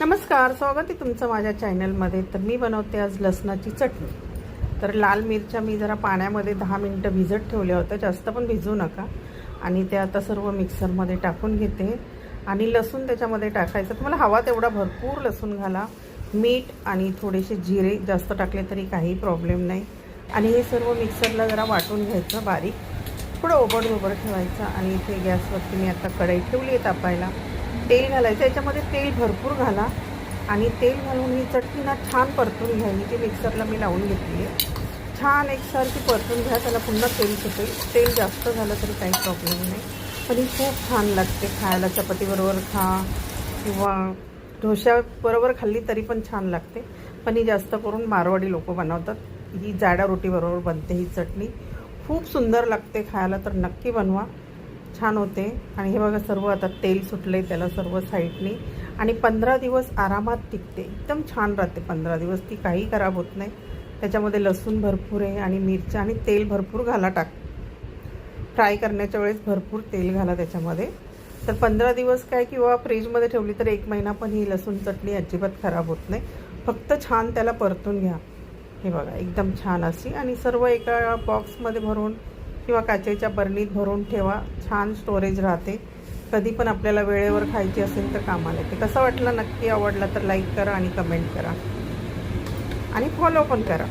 नमस्कार, स्वागत आहे तुमचं माझ्या चॅनलमध्ये. तर मी बनवते आज लसणाची चटणी. तर लाल मिरच्या मी जरा पाण्यामध्ये 10 मिनटं भिजत ठेवल्या होत्या, जास्त पण भिजू नका. आणि ते आता सर्व मिक्सरमध्ये टाकून घेते आणि लसूण त्याच्यामध्ये टाकायचं. तुम्हाला हवा तेवढा भरपूर लसूण घाला. मीठ आणि थोडेसे जिरे जास्त टाकले तरी काही प्रॉब्लेम नाही. आणि हे सर्व मिक्सरला जरा वाटून घ्यायचं बारीक, थोडं ओबड ठेवायचं. आणि इथे गॅसवरती मी आता कढई ठेवली आहे तापायला. तेल घालायचं, याच्यामध्ये तेल भरपूर घाला. आणि तेल घालून ही चटणी ना छान परतून घ्या. ती मिक्सरला मी लावून घेतली आहे. छान एकसारखी परतून घ्या, त्याला पुन्हा तेल सुटेल. तेल जास्त झालं तरी काही प्रॉब्लेम नाही, पण ही खूप छान लागते खायला. चपातीबरोबर खा किंवा डोश्याबरोबर खाल्ली तरी पण छान लागते. पण ही जास्त करून मारवाडी लोक बनवतात. ही जाड्या रोटीबरोबर बनते ही चटणी. खूप सुंदर लागते खायला, तर नक्की बनवा, छान होते. आणि हे बघा, सर्व आता तेल सुटले त्याला सर्व साईडनी. आणि 15 दिवस आरामात टिकते, एकदम छान राहते. 15 दिवस ती काही खराब होत नाही. त्याच्यामध्ये लसूण भरपूर आहे आणि मिरच्या आणि तेल भरपूर घाला. फ्राय करण्याच्या वेळेस भरपूर तेल घाला त्याच्यामध्ये. तर 15 दिवस काय, किंवा फ्रीजमध्ये ठेवली तर 1 महिना पण ही लसूण चटणी अजिबात खराब होत नाही. फक्त छान त्याला परतून घ्या. हे बघा, एकदम छान अशी. आणि सर्व एका बॉक्समध्ये भरून किंवा काचेच्या बरणीत भरून ठेवा. छान स्टोरेज राहते. कधी पण आपल्याला वेळेवर खायची असेल तर कामाला येते. कसं वाटलं, नक्की आवडला तर लाईक करा आणि कमेंट करा आणि फॉलो पण करा.